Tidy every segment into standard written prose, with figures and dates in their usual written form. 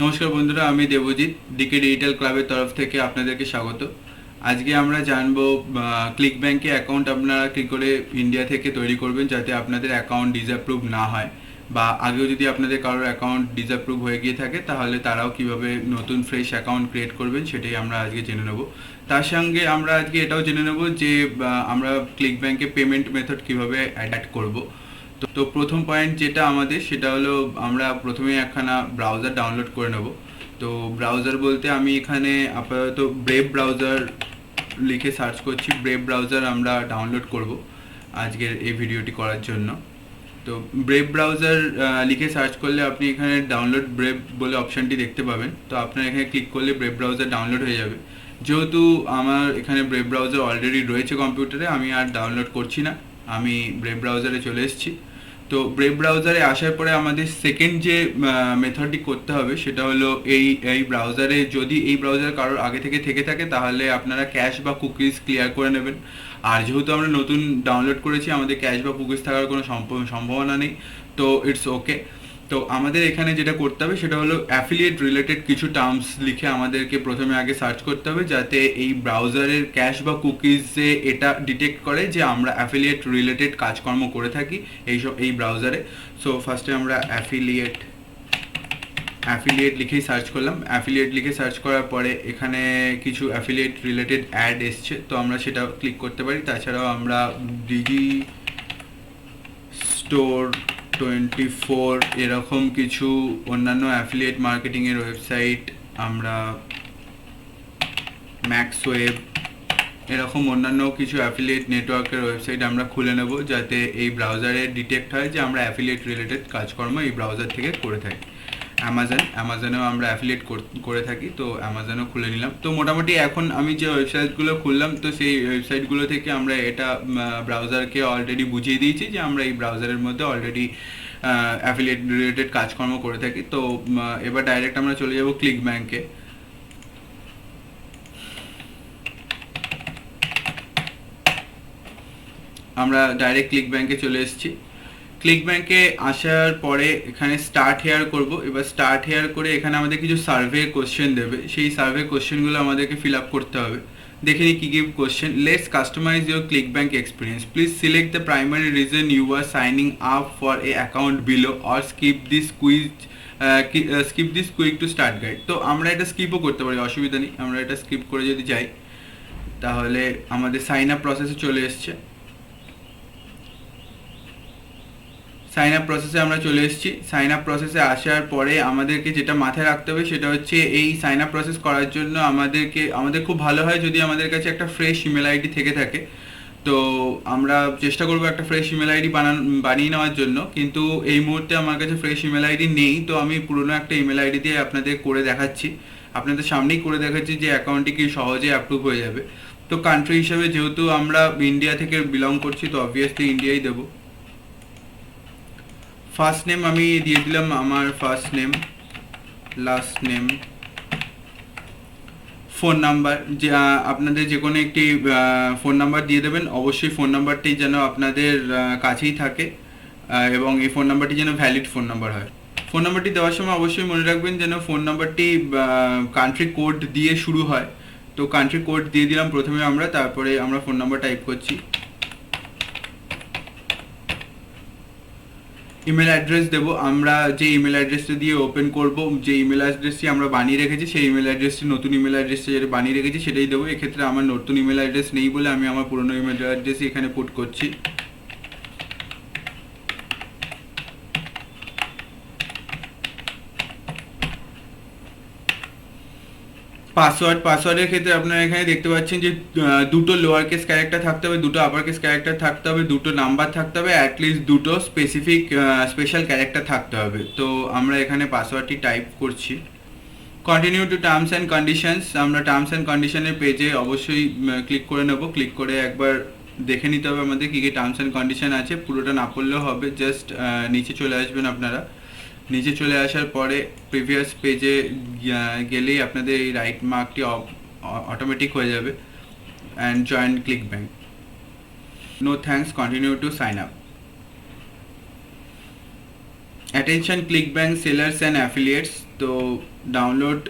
নমস্কার বন্ধুরা, আমি দেবজিৎ ডিকে ডিজিটাল ক্লাবের তরফ থেকে আপনাদেরকে স্বাগত। আজকে আমরা জানবো ক্লিক ব্যাংকে অ্যাকাউন্ট আপনারা কী করে ইন্ডিয়া থেকে তৈরি করবেন যাতে আপনাদের অ্যাকাউন্ট ডিসঅ্যাপ্রুভ না হয়, বা আগেও যদি আপনাদের কারোর অ্যাকাউন্ট ডিসঅ্যাপ্রুভ হয়ে গিয়ে থাকে তাহলে তারাও কিভাবে নতুন ফ্রেশ অ্যাকাউন্ট ক্রিয়েট করবেন সেটাই আমরা আজকে জেনে নেব। তার সঙ্গে আমরা আজকে এটাও জেনে নেব যে আমরা ক্লিক ব্যাংকে পেমেন্ট মেথড কীভাবে অ্যাড করব। তো প্রথম পয়েন্ট যেটা আমাদের সেটা হলো আমরা প্রথমে একখানা ব্রাউজার ডাউনলোড করে নেব। তো ব্রাউজার বলতে আমি এখানে আপাতত ব্রেভ ব্রাউজার লিখে সার্চ করছি। ব্রেভ ব্রাউজার আমরা ডাউনলোড করব আজকের এই ভিডিওটি করার জন্য। তো ব্রেভ ব্রাউজার লিখে সার্চ করলে আপনি এখানে ডাউনলোড ব্রেভ বলে অপশানটি দেখতে পাবেন। তো আপনার এখানে ক্লিক করলে ব্রেভ ব্রাউজার ডাউনলোড হয়ে যাবে। যেহেতু আমার এখানে ব্রেভ ব্রাউজার অলরেডি রয়েছে কম্পিউটারে, আমি আর ডাউনলোড করছি না, আমি ব্রেভ ব্রাউজারে চলে এসেছি। তো ব্রেভ ব্রাউজারে আসার পরে আমাদের সেকেন্ড যে মেথডটি করতে হবে সেটা হলো এই ব্রাউজারে, যদি এই ব্রাউজার কারোর আগে থেকে থাকে তাহলে আপনারা ক্যাশ বা কুকিজ ক্লিয়ার করে নেবেন। আর যেহেতু আমরা নতুন ডাউনলোড করেছি, আমাদের ক্যাশ বা কুকিজ থাকার কোনো সম্ভাবনা নেই, তো ইটস ওকে। তো আমাদের এখানে যেটা করতে হবে সেটা হলো অ্যাফিলিয়েট রিলেটেড কিছু টার্মস লিখে আমাদেরকে প্রথমে আগে সার্চ করতে হবে, যাতে এই ব্রাউজারের ক্যাশ বা কুকিজে এটা ডিটেক্ট করে যে আমরা অ্যাফিলিয়েট রিলেটেড কাজকর্ম করে থাকি এই ব্রাউজারে। সো ফার্স্টে আমরা অ্যাফিলিয়েট লিখেই সার্চ করলাম। অ্যাফিলিয়েট লিখে সার্চ করার পরে এখানে কিছু অ্যাফিলিয়েট রিলেটেড অ্যাড এসছে, তো আমরা সেটা ক্লিক করতে পারি। তাছাড়াও আমরা ডিজি স্টোর 24 এরকম কিছু অন্যান্য অ্যাফিলিয়েট মার্কেটিংয়ের ওয়েবসাইট, আমরা ম্যাক্স ওয়েব এরকম অন্যান্য কিছু অ্যাফিলিয়েট নেটওয়ার্কের ওয়েবসাইট আমরা খুলে নেব, যাতে এই ব্রাউজারে ডিটেক্ট হয় যে আমরা অ্যাফিলিয়েট রিলেটেড কাজকর্ম এই ব্রাউজার থেকে করে থাকি। অ্যামাজনেও আমরা অ্যাফিলিয়েট করে থাকি, তো অ্যামাজনও খুলে নিলাম। তো মোটামুটি এখন আমি যে ওয়েবসাইটগুলো খুললাম, তো সেই ওয়েবসাইটগুলো থেকে আমরা এটা ব্রাউজারকে অলরেডি বুঝিয়ে দিয়েছি যে আমরা এই ব্রাউজারের মধ্যে অলরেডি অ্যাফিলিয়েট রিলেটেড কাজকর্ম করে থাকি। তো এবার ডাইরেক্ট আমরা চলে যাব ক্লিক ব্যাংকে। আমরা ডাইরেক্ট ক্লিক ব্যাংকে চলে এসেছি। ক্লিক ব্যাংকে আসার পরে এখানে স্টার্ট হেয়ার করব। এবার স্টার্ট হেয়ার করে এখানে আমাদের কিছু সার্ভে কোশ্চেন দেবে, সেই সার্ভে কোশ্চেনগুলো আমাদেরকে ফিল আপ করতে হবে। দেখে নিই কী কী question. Let's customize your ClickBank experience, please select the primary reason you are signing up for a account below or skip this quick to start guide. তো আমরা এটা স্কিপও করতে পারি, অসুবিধা নেই। আমরা এটা স্কিপ করে যদি যাই তাহলে আমাদের সাইন আপ প্রসেসে চলে এসছে। সাইন আপ প্রসেসে আমরা চলে এসেছি। সাইন আপ প্রসেসে আসার পরে আমাদেরকে যেটা মাথায় রাখতে হবে সেটা হচ্ছে এই সাইন আপ প্রসেস করার জন্য আমাদের খুব ভালো হয় যদি আমাদের কাছে একটা ফ্রেশ ইমেল আইডি থেকে থাকে। তো আমরা চেষ্টা করবো একটা ফ্রেশ ইমেল আইডি বানিয়ে নেওয়ার জন্য, কিন্তু এই মুহূর্তে আমার কাছে ফ্রেশ ইমেল আইডি নেই। তো আমি পুরনো একটা ইমেল আইডি দিয়ে আপনাদের করে দেখাচ্ছি, আপনাদের সামনেই করে দেখাচ্ছি যে অ্যাকাউন্টটি কি সহজে অ্যাপ্রুভ হয়ে যাবে। তো কান্ট্রি হিসাবে যেহেতু আমরা ইন্ডিয়া থেকে বিলং করছি, তো অবভিয়াসলি ইন্ডিয়াই দেবো। ফার্স্ট নেম আমি দিয়ে দিলাম আমার first name, last name, phone number, যে আপনাদের যে কোনো একটি ফোন নাম্বার দিয়ে দেবেন। অবশ্যই ফোন নাম্বারটি যেন আপনাদের কাছেই থাকে এবং এই ফোন নাম্বারটি যেন ভ্যালিড ফোন নাম্বার হয়। ফোন নাম্বারটি দেওয়ার সময় অবশ্যই মনে রাখবেন যেন ফোন নাম্বারটি কান্ট্রি কোড দিয়ে শুরু হয়। তো কান্ট্রি কোড দিয়ে দিলাম প্রথমে আমরা, তারপরে আমরা ফোন নাম্বার টাইপ করছি। ইমেল অ্যাড্রেস দেবো, আমরা যে ইমেল অ্যাড্রেসটা দিয়ে ওপেন করব, যে ইমেল অ্যাড্রেসটি আমরা বানিয়ে রেখেছি সেই ইমেল অ্যাড্রেসটি, নতুন ইমেল অ্যাড্রেসটা যেটা বানিয়ে রেখেছি সেটাই দেবো। এক্ষেত্রে আমার নতুন ইমেল অ্যাড্রেস নেই বলে আমি আমার পুরনো ইমেল অ্যাড্রেসই এখানে পুট করছি। পাসওয়ার্ডের ক্ষেত্রে আপনারা এখানে দেখতে পাচ্ছেন যে দুটো লোয়ার কেস ক্যারেক্টার থাকতে হবে, দুটো আপার কেস ক্যারেক্টার থাকতে হবে, দুটো নাম্বার থাকতে হবে, অ্যাটলিস্ট দুটো স্পেশাল ক্যারেক্টার থাকতে হবে। তো আমরা এখানে পাসওয়ার্ডটি টাইপ করছি। Continue to terms and conditions, আমরা টার্মস অ্যান্ড কন্ডিশনের পেজে অবশ্যই ক্লিক করে নেব। ক্লিক করে একবার দেখে নিতে হবে আমাদের কী কী টার্মস অ্যান্ড কন্ডিশন আছে। পুরোটা না পড়লেও হবে, জাস্ট নিচে চলে আসবেন আপনারা। নিচে চলে আসার পরে প্রিভিয়াস পেজে গেলেই আপনাদের এই রাইট মার্কটি অটোমেটিক হয়ে যাবে, and join ClickBank. No thanks, continue to sign up. Attention ClickBank sellers and affiliates. তো ডাউনলোড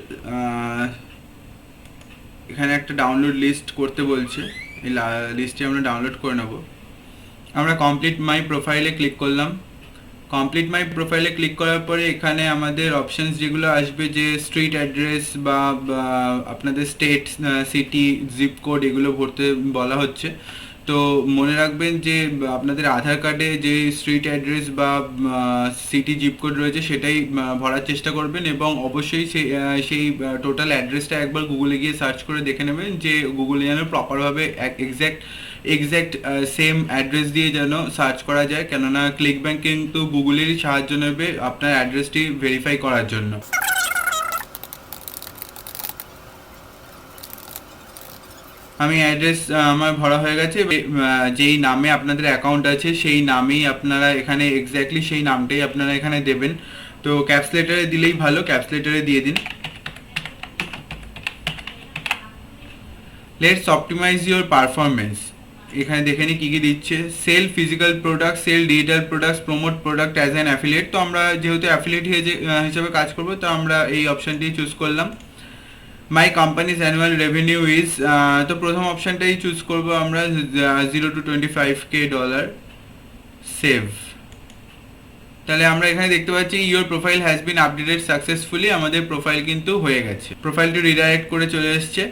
এখানে একটা ডাউনলোড লিস্ট করতে বলছে, এই লিস্টে আমরা ডাউনলোড করে নেব। আমরা কমপ্লিট মাই প্রোফাইলে ক্লিক করলাম। কমপ্লিট মাই প্রোফাইলে ক্লিক করার পরে এখানে আমাদের অপশানস যেগুলো আসবে, যে স্ট্রিট অ্যাড্রেস বা আপনাদের স্টেট, সিটি, জিপ কোড এগুলো ভরতে বলা হচ্ছে। তো মনে রাখবেন যে আপনাদের আধার কার্ডে যে স্ট্রিট অ্যাড্রেস বা সিটি জিপ কোড রয়েছে সেটাই ভরার চেষ্টা করবেন, এবং অবশ্যই সেই টোটাল অ্যাড্রেসটা একবার গুগলে গিয়ে সার্চ করে দেখে নেবেন যে গুগলে যেন প্রপারভাবে এক্স্যাক্ট সেম অ্যাড্রেস দিয়ে যেন সার্চ করা যায়, কেননা ক্লিকব্যাঙ্ক কিন্তু গুগলেরই সাহায্য নেবে আপনার অ্যাড্রেসটি ভেরিফাই করার জন্য। আমি অ্যাড্রেস আমার ভরা হয়ে গেছে। যেই নামে আপনাদের অ্যাকাউন্ট আছে সেই নামেই আপনারা এখানে এক্স্যাক্টলি সেই নামটাই আপনারা এখানে দেবেন। তো ক্যাপস লেটারে দিলেই ভালো, ক্যাপস লেটারে দিয়ে দিন। Let's optimize your performance. এখানে দেখে নিই কী কী দিচ্ছে। Sell physical product, sell digital products, promote product as an affiliate. তো আমরা যেহেতু অ্যাফিলিয়েট হিসেবে কাজ করবো, তো আমরা এই অপশানটি চুজ করলাম। মাই কোম্পানিজ অ্যানুয়াল রেভিনিউ ইজ, তো প্রথম অপশানটাই চুজ করবো আমরা, 0 to 25K ডলার, সেভ। তাহলে আমরা এখানে দেখতে পাচ্ছি your profile has been updated successfully, আমাদের প্রোফাইল কিন্তু হয়ে গেছে। প্রোফাইলটি রিডাইরেক্ট করে চলে এসছে।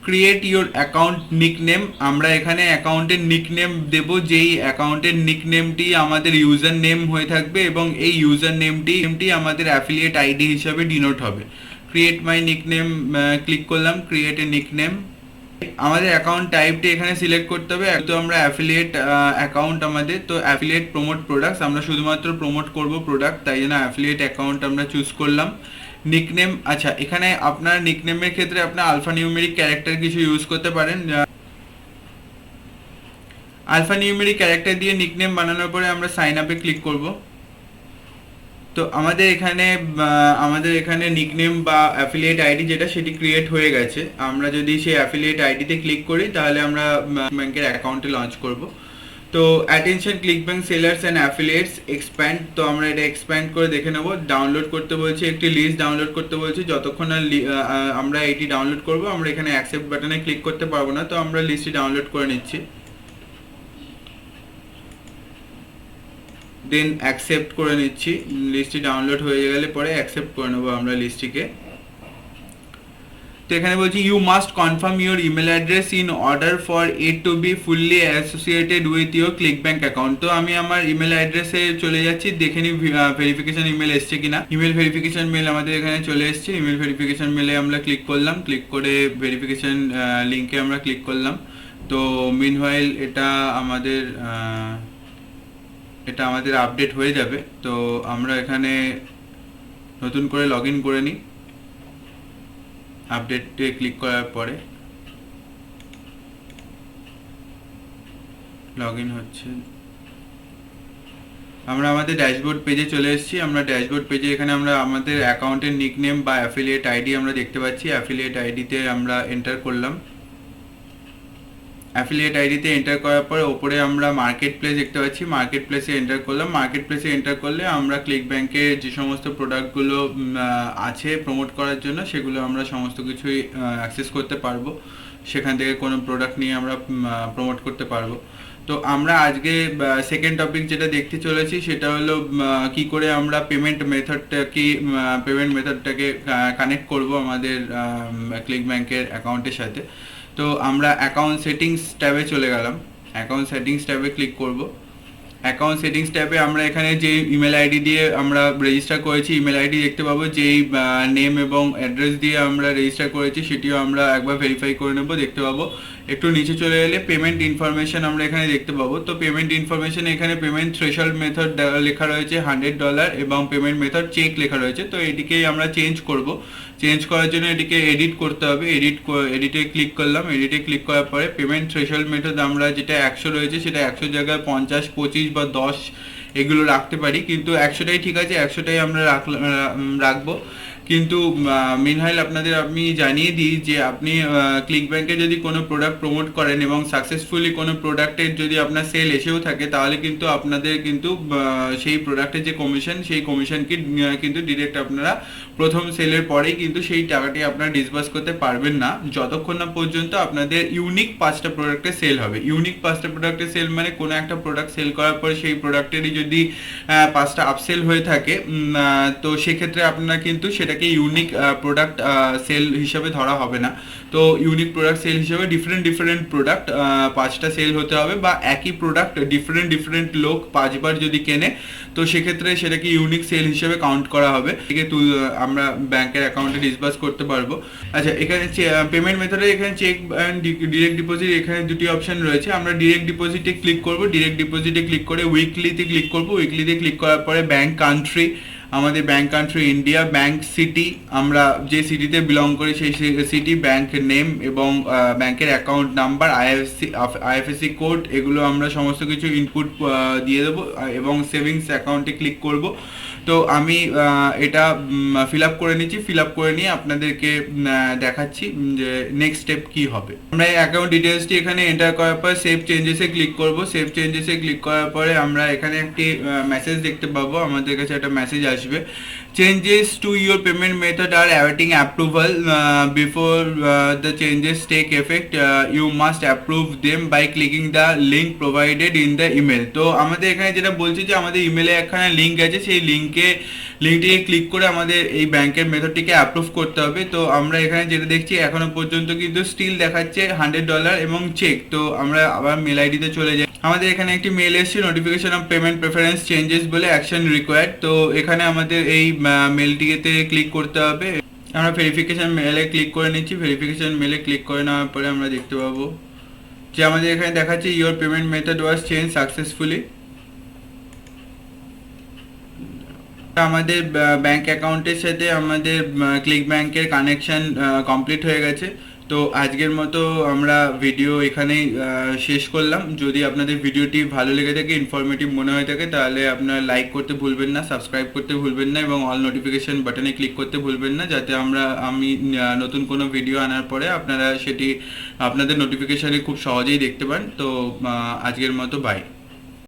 ক্রিয়েট ইউর অ্যাকাউন্ট নিকনেম, আমরা এখানে অ্যাকাউন্টের নিকনেম দেব, যেই অ্যাকাউন্টের নিকনেমটি আমাদের ইউজার নেম হয়ে থাকবে, এবং এই ইউজার নেমটি আমাদের অ্যাফিলিয়েট আইডি হিসাবে ডিনোট হবে। ক্রিয়েট মাই নিকনেম ক্লিক করলাম, ক্রিয়েট এ নিকনেম। আমাদের অ্যাকাউন্ট টাইপটি এখানে সিলেক্ট করতে হবে। তো আমরা অ্যাফিলিয়েট অ্যাকাউন্ট আমাদের, তো অ্যাফিলিয়েট প্রমোট প্রোডাক্টস, আমরা শুধুমাত্র প্রমোট করব প্রোডাক্ট, তাই জন্য অ্যাফিলিয়েট অ্যাকাউন্ট আমরা চুজ করলাম। নিকনেম, আচ্ছা এখানে আপনার নিকনেমের ক্ষেত্রে আপনার আলফা নিউমেরিক ক্যারেক্টার কিছু ইউজ করতে পারেন। আলফা নিউমেরিক ক্যারেক্টার দিয়ে নিকনেম বানানোর পরে আমরা সাইন আপে ক্লিক করব। তো আমাদের এখানে নিকনেম বা অ্যাফিলিয়েট আইডি যেটা, সেটি ক্রিয়েট হয়ে গেছে। আমরা যদি সেই অ্যাফিলিয়েট আইডিতে ক্লিক করি তাহলে আমরা ব্যাংকের অ্যাকাউন্টে লঞ্চ করব। তো attention ClickBank sellers and affiliates expand, তো আমরা এটা এক্সপ্যান্ড করে দেখে নেব। ডাউনলোড করতে বলছি, একটি লিস্ট ডাউনলোড করতে বলছি। যতক্ষণ না আমরা এটি ডাউনলোড করব, আমরা এখানে অ্যাকসেপ্ট বাটনে ক্লিক করতে পারবো না, তো আমরা লিস্টটি ডাউনলোড করে নিচ্ছি। দেন অ্যাকসেপ্ট করে নিচ্ছি। লিস্টটি ডাউনলোড হয়ে গেলে পরে অ্যাকসেপ্ট করে নেবো আমরা লিস্টটিকে। তো এখানে বলছি you must confirm your email address in order for it to be fully associated with your ClickBank account. তো আমি আমার ইমেল অ্যাড্রেসে চলে যাচ্ছি, দেখে নিই ভেরিফিকেশন ইমেল এসছে কিনা। ইমেল ভেরিফিকেশন মেল আমাদের এখানে চলে এসছে। ইমেল ভেরিফিকেশন মেলে আমরা ক্লিক করলাম, ক্লিক করে ভেরিফিকেশন লিঙ্কে আমরা ক্লিক করলাম। তো মিনওয়াইল এটা আমাদের আপডেট হয়ে যাবে। তো আমরা এখানে নতুন করে লগ ইন করে নিই। আপডেটে ক্লিক করার পরে লগ ইন হচ্ছে। আমরা আমাদের ড্যাশবোর্ড পেজে চলে এসেছি। আমরা ড্যাশবোর্ড পেজে এখানে আমরা আমাদের অ্যাকাউন্টের নিকনেম বা অ্যাফিলিয়েট আইডি আমরা দেখতে পাচ্ছি। অ্যাফিলিয়েট আইডিতে আমরা এন্টার করলাম। অ্যাফিলিয়েট আইডিতে এন্টার করার পরে ওপরে আমরা মার্কেট প্লেস দেখতে পাচ্ছি, মার্কেট প্লেসে এন্টার করলাম। মার্কেট প্লেসে এন্টার করলে আমরা ক্লিকব্যাঙ্কের যে সমস্ত প্রোডাক্টগুলো আছে প্রমোট করার জন্য, সেগুলো আমরা সমস্ত কিছুই অ্যাক্সেস করতে পারবো। সেখান থেকে কোনো প্রোডাক্ট নিয়ে আমরা প্রমোট করতে পারবো। তো আমরা আজকে সেকেন্ড টপিক যেটা দেখতে চলেছি সেটা হলো কি করে আমরা পেমেন্ট মেথডটাকে কানেক্ট করব আমাদের ক্লিকব্যাঙ্কের অ্যাকাউন্টের সাথে। তো আমরা অ্যাকাউন্ট সেটিংস ট্যাবে চলে গেলাম। অ্যাকাউন্ট সেটিংস ট্যাবে ক্লিক করব। অ্যাকাউন্ট সেটিংস ট্যাবে আমরা এখানে যে ইমেল আইডি দিয়ে আমরা রেজিস্টার করেছি, ইমেল আইডি দেখতে পাবো। যেই নেম এবং অ্যাড্রেস দিয়ে আমরা রেজিস্টার করেছি সেটিও আমরা একবার ভেরিফাই করে নেব, দেখতে পাবো। একটু নিচে চলে এলে পেমেন্ট ইনফরমেশন আমরা এখানে দেখতে পাবো। তো পেমেন্ট ইনফরমেশন এখানে পেমেন্ট থ্রেশহোল্ড মেথড লেখা রয়েছে $100 এবং পেমেন্ট মেথড চেক লেখা রয়েছে। তো এটিকেই আমরা চেঞ্জ করব। চেঞ্জ করার জন্য এটিকে এডিট করতে হবে। এডিটে ক্লিক করলাম। এডিটে ক্লিক করার পরে পেমেন্ট থ্রেশহোল্ড মেথড আমরা যেটা 100 রয়েছে সেটা 100 জায়গায় 50, 25 বা 10 এগুলো রাখতে পারি, কিন্তু 100টাই ঠিক আছে, 100টাই আমরা রাখবো। কিন্তু মিনহাইল আপনাদের আমি জানিয়ে দিই যে আপনি ক্লিক ব্যাংকে যদি কোনো প্রোডাক্ট প্রমোট করেন এবং সাকসেসফুলি কোনো প্রোডাক্টের যদি আপনার সেল এসেও থাকে, তাহলে কিন্তু আপনাদের কিন্তু সেই প্রোডাক্টের যে কমিশন, সেই কমিশনকে কিন্তু ডিরেক্ট আপনারা প্রথম সেলের পরেই কিন্তু সেই টাকাটি আপনারা ডিসবার্স করতে পারবেন না, যতক্ষণ না পর্যন্ত আপনাদের ইউনিক 5টা প্রোডাক্টের সেল হবে। ইউনিক 5টা প্রোডাক্টের সেল মানে কোনো একটা প্রোডাক্ট সেল করার পরে সেই প্রোডাক্টেরই যদি 5টা আপসেল হয়ে থাকে, তো সেক্ষেত্রে আপনারা কিন্তু সেটাকে ইউনিক প্রোডাক্ট সেল হিসাবে ধরা হবে না। তো ইউনিক প্রোডাক্ট সেল হিসাবে ডিফারেন্ট প্রোডাক্ট 5টা সেল হতে হবে, বা একই প্রোডাক্ট ডিফারেন্ট লোক 5বার যদি কেনে, তো সেক্ষেত্রে সেটাকে ইউনিক সেল হিসেবে কাউন্ট করা হবে। ঠিক আছে, আমরা ব্যাংকের অ্যাকাউন্টে ডিসবার্স করতে পারবো। আচ্ছা, এখানে পেমেন্ট মেথডে এখানে চেক অ্যান্ড ডিরেক্ট ডিপোজিট, এখানে দুটি অপশন রয়েছে। আমরা ডিরেক্ট ডিপোজিটে ক্লিক করব। ডিরেক্ট ডিপোজিটে ক্লিক করে উইকলিতে ক্লিক করব। উইকলিতে ক্লিক করার পরে ব্যাংক কান্ট্রি, আমাদের bank country India, bank city, আমরা যে সিটিতে বিলং করি সেই সিটি, ব্যাংক নেম এবং ব্যাংকের অ্যাকাউন্ট নাম্বার, আইএফএসসি কোড, এগুলো আমরা সমস্ত কিছু ইনপুট দিয়ে দেবো এবং সেভিংস অ্যাকাউন্টে ক্লিক করব। তো আমি এটা ফিল আপ করে নিচ্ছি। ফিল আপ করে নিয়ে আপনাদেরকে দেখাচ্ছি যে নেক্সট স্টেপ কি হবে। আমরা এই অ্যাকাউন্ট ডিটেলসটি এখানে এন্টার করার পর সেভ চেঞ্জেসে ক্লিক করব। সেভ চেঞ্জেসে ক্লিক করার পরে আমরা এখানে একটি মেসেজ দেখতে পাবো, আমাদের কাছে একটা মেসেজ আসবে, changes to your payment method are awaiting approval, before the changes take effect you must approve them by clicking the link provided in the email. তো আমাদের এখানে যেটা বলছে যে আমাদের ইমেলে একখানা লিঙ্ক আছে, সেই লিঙ্কটিকে ক্লিক করে আমাদের এই ব্যাংকের মেথডটিকে অ্যাপ্রুভ করতে হবে। তো আমরা এখানে যেটা দেখছি এখনো পর্যন্ত কিন্তু স্টিল দেখাচ্ছে $100 এবং চেক। তো আমরা আবার মেল আইডিতে চলে যাই। আমাদের এখানে একটি মেল এসেছে, notification off payment preference changes বলে, অ্যাকশন রিকোয়ার্ড। তো এখানে আমাদের এই মেলটিতে ক্লিক করতে হবে। আমরা ভেরিফিকেশন মেলে ক্লিক করে নিচ্ছি। ভেরিফিকেশন মেলে ক্লিক করে নেওয়ার পরে আমরা দেখতে পাবো যে আমাদের এখানে দেখাচ্ছে your payment method was change successfully. আমাদের ব্যাংক অ্যাকাউন্টের সাথে আমাদের ক্লিক ব্যাংকের কানেকশন কমপ্লিট হয়ে গেছে। তো আজকের মতো আমরা ভিডিও এখানেই শেষ করলাম। যদি আপনাদের ভিডিওটি ভালো লেগে থাকে, ইনফরমেটিভ মনে হয়ে থাকে, তাহলে আপনারা লাইক করতে ভুলবেন না, সাবস্ক্রাইব করতে ভুলবেন না এবং অল নোটিফিকেশন বাটনে ক্লিক করতে ভুলবেন না, যাতে আমি নতুন কোনো ভিডিও আনার পরে আপনারা সেটি আপনাদের নোটিফিকেশানে খুব সহজেই দেখতে পান। তো আজকের মতো বাই।